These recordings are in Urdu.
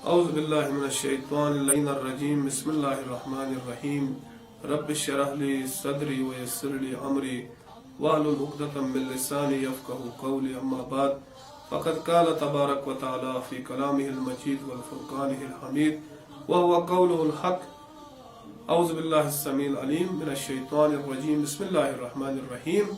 اعوذ باللہ من الشیطان الرجیم بسم اللہ الرحمن الرحیم رب اشرح لی صدری ویسر لی امری واحلل عقدۃ من لسانی یفقهوا قولی اما بعد فقد قال تبارک وتعالی فی کلامہ المجید والفرقانہ الحمید وهو قوله الحق اعوذ باللہ السمیع العلیم من الشیطان الرجیم بسم اللہ الرحمن الرحیم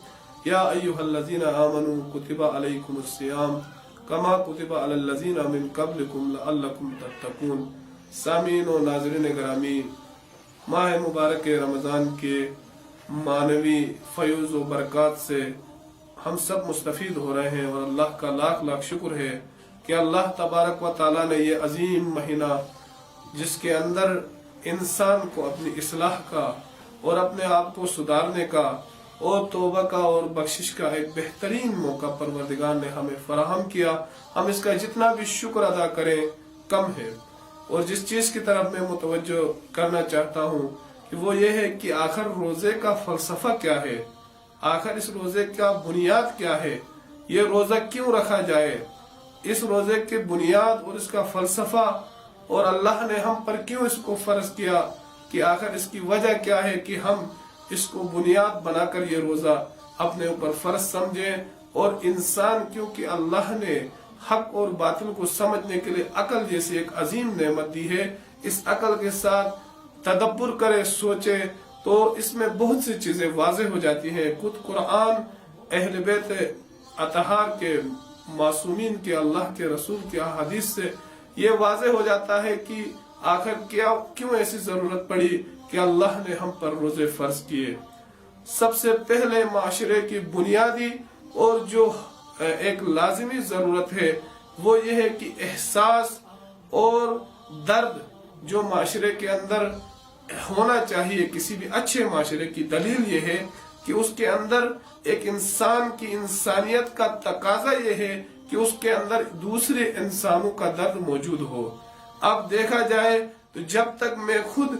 یا ایھا الذین آمنوا کتب علیکم الصیام کما کتب علی الذین من قبلکم لعلکم تتقون۔ سامعین و ناظرین گرامی، ماہ مبارک رمضان کے معنوی فیض و برکات سے ہم سب مستفید ہو رہے ہیں، اور اللہ کا لاکھ لاکھ شکر ہے کہ اللہ تبارک و تعالیٰ نے یہ عظیم مہینہ جس کے اندر انسان کو اپنی اصلاح کا اور اپنے آپ کو سدھارنے کا اور توبہ کا اور بخشش کا ایک بہترین موقع پروردگار نے ہمیں فراہم کیا۔ ہم اس کا جتنا بھی شکر ادا کریں کم ہے، اور جس چیز کی طرف میں متوجہ کرنا چاہتا ہوں کہ وہ یہ ہے کہ آخر روزے کا فلسفہ کیا ہے، آخر اس روزے کا بنیاد کیا ہے، یہ روزہ کیوں رکھا جائے، اس روزے کی بنیاد اور اس کا فلسفہ، اور اللہ نے ہم پر کیوں اس کو فرض کیا، کہ آخر اس کی وجہ کیا ہے کہ ہم اس کو بنیاد بنا کر یہ روزہ اپنے اوپر فرض سمجھیں۔ اور انسان کیونکہ اللہ نے حق اور باطل کو سمجھنے کے لیے عقل جیسی ایک عظیم نعمت دی ہے، اس عقل کے ساتھ تدبر کرے، سوچے، تو اس میں بہت سی چیزیں واضح ہو جاتی ہیں۔ خود قرآن، اہل بیت اطہار کے معصومین کے، اللہ کے رسول کے احادیث سے یہ واضح ہو جاتا ہے کہ آخر کیوں ایسی ضرورت پڑی کہ اللہ نے ہم پر روزے فرض کیے۔ سب سے پہلے معاشرے کی بنیادی اور جو ایک لازمی ضرورت ہے وہ یہ ہے کہ احساس اور درد جو معاشرے کے اندر ہونا چاہیے، کسی بھی اچھے معاشرے کی دلیل یہ ہے کہ اس کے اندر ایک انسان کی انسانیت کا تقاضا یہ ہے کہ اس کے اندر دوسرے انسانوں کا درد موجود ہو۔ اب دیکھا جائے تو جب تک میں خود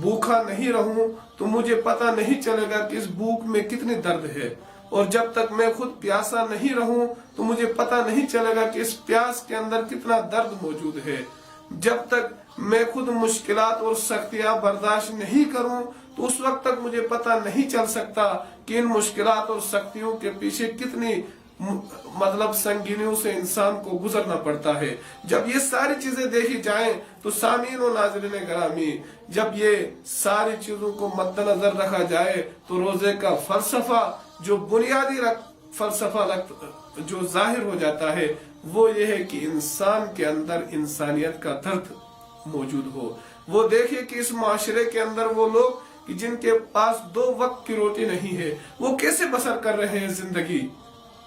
بھوکا نہیں رہوں تو مجھے پتہ نہیں چلے گا کہ اس بھوک میں کتنی درد ہے، اور جب تک میں خود پیاسا نہیں رہوں تو مجھے پتہ نہیں چلے گا کہ اس پیاس کے اندر کتنا درد موجود ہے۔ جب تک میں خود مشکلات اور سختیاں برداشت نہیں کروں تو اس وقت تک مجھے پتہ نہیں چل سکتا کہ ان مشکلات اور سختیوں کے پیچھے کتنی سنگینیوں سے انسان کو گزرنا پڑتا ہے۔ جب یہ ساری چیزیں دیکھی جائیں تو سامعین و ناظرین گرامی، جب یہ ساری چیزوں کو مد نظر رکھا جائے تو روزے کا فلسفہ جو بنیادی فلسفہ جو ظاہر ہو جاتا ہے وہ یہ ہے کہ انسان کے اندر انسانیت کا درد موجود ہو۔ وہ دیکھیں کہ اس معاشرے کے اندر وہ لوگ کہ جن کے پاس 2 وقت کی روٹی نہیں ہے، وہ کیسے بسر کر رہے ہیں زندگی۔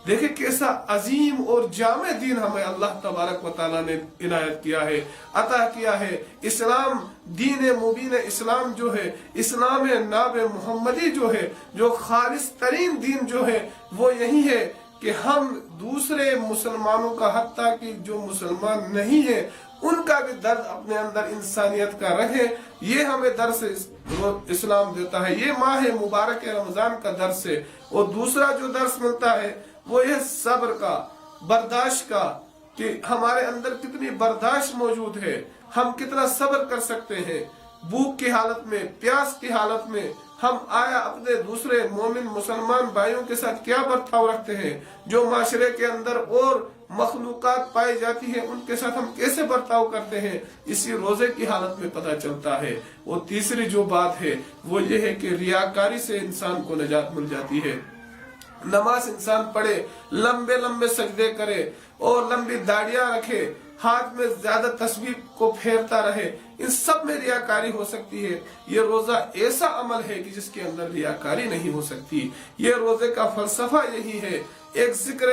دیکھیں کیسا عظیم اور جامع دین ہمیں اللہ تبارک و تعالیٰ نے عنایت کیا ہے، عطا کیا ہے۔ اسلام، دین مبین اسلام جو ہے، اسلام ناب محمدی جو ہے، جو خالص ترین دین جو ہے وہ یہی ہے کہ ہم دوسرے مسلمانوں کا، حتیٰ کہ جو مسلمان نہیں ہے ان کا بھی درد اپنے اندر انسانیت کا رکھے، یہ ہمیں درس اسلام دیتا ہے۔ یہ ماہ مبارک رمضان کا درس ہے۔ اور دوسرا جو درس ملتا ہے وہ یہ صبر کا، برداشت کا، کہ ہمارے اندر کتنی برداشت موجود ہے، ہم کتنا صبر کر سکتے ہیں۔ بھوک کی حالت میں، پیاس کی حالت میں ہم آیا اپنے دوسرے مومن مسلمان بھائیوں کے ساتھ کیا برتاؤ رکھتے ہیں، جو معاشرے کے اندر اور مخلوقات پائی جاتی ہیں ان کے ساتھ ہم کیسے برتاؤ کرتے ہیں، اسی روزے کی حالت میں پتہ چلتا ہے۔ اور تیسری جو بات ہے وہ یہ ہے کہ ریاکاری سے انسان کو نجات مل جاتی ہے۔ نماز انسان پڑھے، لمبے لمبے سجدے کرے اور لمبی داڑیاں رکھے، ہاتھ میں زیادہ تسبیح کو پھیرتا رہے، ان سب میں ریاکاری ہو سکتی ہے۔ یہ روزہ ایسا عمل ہے کہ جس کے اندر ریاکاری نہیں ہو سکتی۔ یہ روزے کا فلسفہ یہی ہے۔ ایک ذکر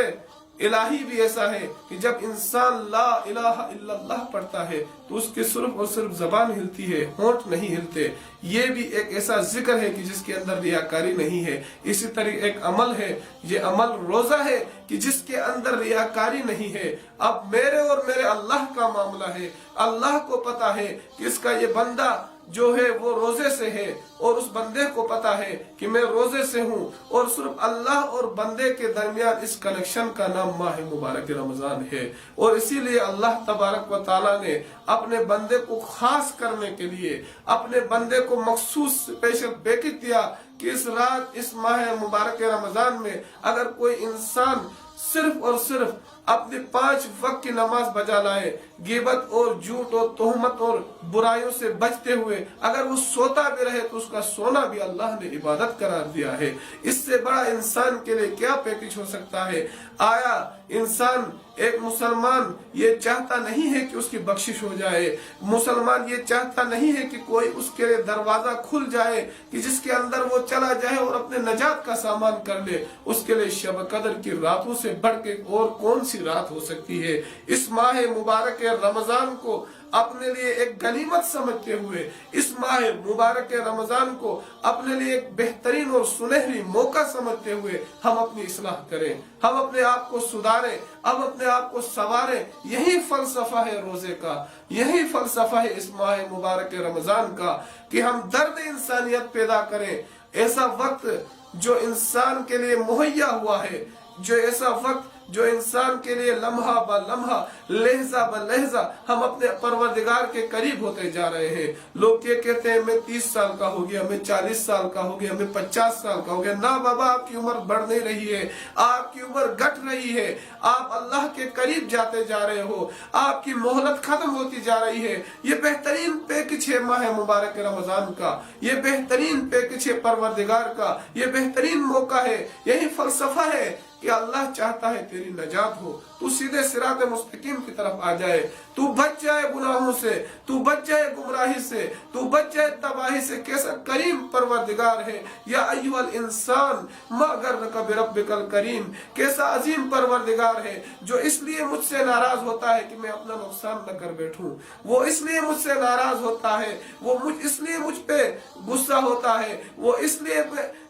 الہی بھی ایسا ہے کہ جب انسان لا الہ الا اللہ پڑھتا ہے تو اس کے صرف اور صرف زبان ہلتی ہے، ہونٹ نہیں ہلتے۔ یہ بھی ایک ایسا ذکر ہے کہ جس کے اندر ریاکاری نہیں ہے۔ اسی طرح ایک عمل ہے، یہ عمل روزہ ہے کہ جس کے اندر ریاکاری نہیں ہے. اب میرے اور میرے اللہ کا معاملہ ہے. اللہ کو پتا ہے کہ اس کا یہ بندہ جو ہے وہ روزے سے ہے اور اس بندے کو پتا ہے کہ میں روزے سے ہوں, اور صرف اللہ اور بندے کے درمیان اس کنیکشن کا نام ماہ مبارک رمضان ہے. اور اسی لیے اللہ تبارک و تعالیٰ نے اپنے بندے کو خاص کرنے کے لیے اپنے بندے کو مخصوص اسپیشل پیکج دیا کہ اس رات اس ماہ مبارک رمضان میں اگر کوئی انسان صرف اور صرف اپنی 5 وقت کی نماز بجا لائے, غیبت اور جھوٹ اور تہمت اور برائیوں سے بچتے ہوئے اگر وہ سوتا بھی رہے تو اس کا سونا بھی اللہ نے عبادت قرار دیا ہے. اس سے بڑا انسان کے لیے کیا پیکج ہو سکتا ہے؟ آیا انسان ایک مسلمان یہ چاہتا نہیں ہے کہ اس کی بخشش ہو جائے؟ مسلمان یہ چاہتا نہیں ہے کہ کوئی اس کے لیے دروازہ کھل جائے کہ جس کے اندر وہ چلا جائے اور اپنے نجات کا سامان کر لے؟ اس کے لیے شب قدر کی راتوں سے بڑھ کے اور کون سی رات ہو سکتی ہے؟ اس ماہ مبارک رمضان کو اپنے لیے ایک غنیمت سمجھتے ہوئے, اس ماہ مبارک رمضان کو اپنے لیے ایک بہترین اور سنہری موقع سمجھتے ہوئے ہم اپنی اصلاح کریں, ہم اپنے آپ کو سدھاریں, ہم اپنے آپ کو سنواریں. یہی فلسفہ ہے روزے کا, یہی فلسفہ ہے اس ماہ مبارک رمضان کا کہ ہم درد انسانیت پیدا کریں. ایسا وقت جو انسان کے لیے مہیا ہوا ہے, جو ایسا وقت جو انسان کے لیے لمحہ با لمحہ لہجہ با لہجہ ہم اپنے پروردگار کے قریب ہوتے جا رہے ہیں. لوگ یہ کہتے ہیں میں 30 سال کا ہو گیا, میں 40 سال کا ہو گیا, میں 50 سال کا ہو گیا. نہ بابا, آپ کی عمر بڑھ نہیں رہی ہے, آپ کی عمر گھٹ رہی ہے. آپ اللہ کے قریب جاتے جا رہے ہو, آپ کی مہلت ختم ہوتی جا رہی ہے. یہ بہترین پیکج ہے ماہ مبارک رمضان کا, یہ بہترین پیکج ہے پروردگار کا, یہ بہترین موقع ہے. یہی فلسفہ ہے کہ اللہ چاہتا ہے تیری نجات ہو, تو سیدھے صراط مستقیم کی طرف آ جائے, تو بچ جائے گناہوں سے, تو بچ جائے گمراہی سے, تو بچ جائے تباہی سے. کیسا کریم پروردگار ہے, یا ایھا الانسان ما غرک بربک الکریم. کیسا عظیم پروردگار ہے جو اس لیے مجھ سے ناراض ہوتا ہے کہ میں اپنا نقصان نہ کر بیٹھوں. وہ اس لیے مجھ سے ناراض ہوتا ہے, وہ اس لیے مجھ پہ غصہ ہوتا ہے, وہ اس لیے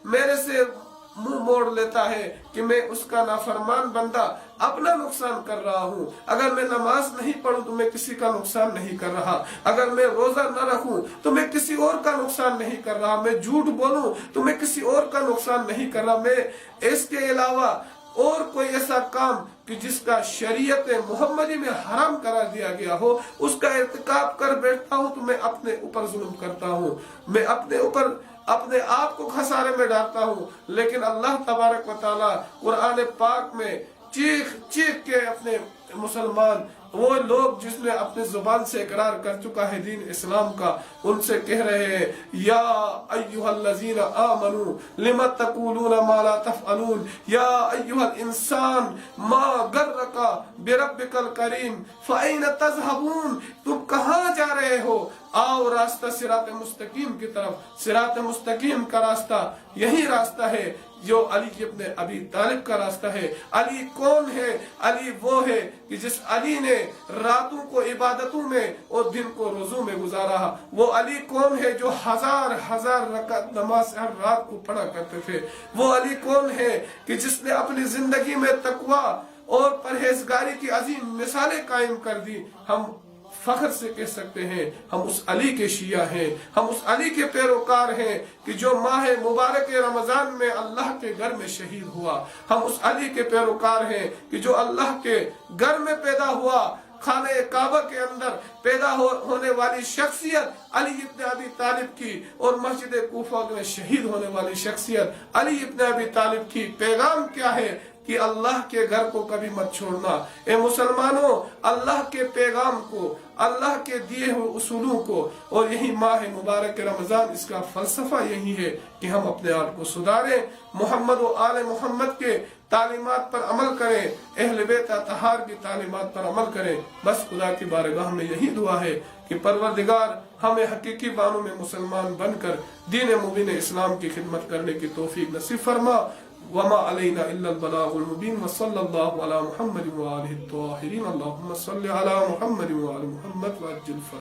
میرے سے منہ موڑ لیتا ہے کہ میں اس کا نافرمان بندہ اپنا نقصان کر رہا ہوں. اگر میں نماز نہیں پڑھوں تو میں کسی کا نقصان نہیں کر رہا, اگر میں روزہ نہ رکھوں تو میں کسی اور کا نقصان نہیں کر رہا, میں جھوٹ بولوں تو میں کسی اور کا نقصان نہیں کر رہا. میں اس کے علاوہ اور کوئی ایسا کام کہ جس کا شریعت محمدی میں حرام قرار دیا گیا ہو اس کا ارتکاب کر بیٹھتا ہوں تو میں اپنے اوپر ظلم کرتا ہوں, میں اپنے آپ کو خسارے میں ڈالتا ہوں. لیکن اللہ تبارک و تعالیٰ قرآن پاک میں چیخ چیخ کے اپنے مسلمان, وہ لوگ جس نے اپنے زبان سے اقرار کر چکا ہے دین اسلام کا, ان سے کہہ رہے ہیں یا ایھا الذین آمنوا لم تقولون ما لا تفعلون, یا ایھا الانسان ما غرک بربک الکریم فأین تذهبون. تم کہاں جا رہے ہو؟ آؤ راستہ صراط مستقیم کی طرف. صراط مستقیم کا راستہ یہی راستہ ہے جو علی ابن ابی طالب کا راستہ ہے. علی کون ہے؟ علی وہ ہے کہ جس علی نے راتوں کو عبادتوں میں اور دن کو روزوں میں گزارا. وہ علی کون ہے جو ہزار رکعت نماز ہر رات کو پڑھا کرتے تھے. وہ علی کون ہے کہ جس نے اپنی زندگی میں تقوی اور پرہیزگاری کی عظیم مثالیں قائم کر دی. ہم فخر سے کہہ سکتے ہیں ہم اس علی کے شیعہ ہیں, ہم اس علی کے پیروکار ہیں کہ جو ماہ مبارک رمضان میں اللہ کے گھر میں شہید ہوا. ہم اس علی کے پیروکار ہیں کہ جو اللہ کے گھر میں پیدا ہوا, خانہ کعبہ کے اندر پیدا ہونے والی شخصیت علی ابن ابی طالب کی, اور مسجد کوفہ میں شہید ہونے والی شخصیت علی ابن ابی طالب کی. پیغام کیا ہے کہ اللہ کے گھر کو کبھی مت چھوڑنا. اے مسلمانوں, اللہ کے پیغام کو, اللہ کے دیے ہوئے اصولوں کو, اور یہی ماہ مبارک رمضان, اس کا فلسفہ یہی ہے کہ ہم اپنے آپ کو سدھاریں, محمد و آل محمد کے تعلیمات پر عمل کریں, اہل بیت اطہار کی تعلیمات پر عمل کریں. بس خدا کی بارگاہ میں یہی دعا ہے کہ پروردگار ہمیں حقیقی معنوں میں مسلمان بن کر دین مبین اسلام کی خدمت کرنے کی توفیق نصیب فرما. وما علينا إلا البلاغ المبين, وصلى الله على محمد وآله الطاهرين. اللهم صل على محمد وآل محمد وعجل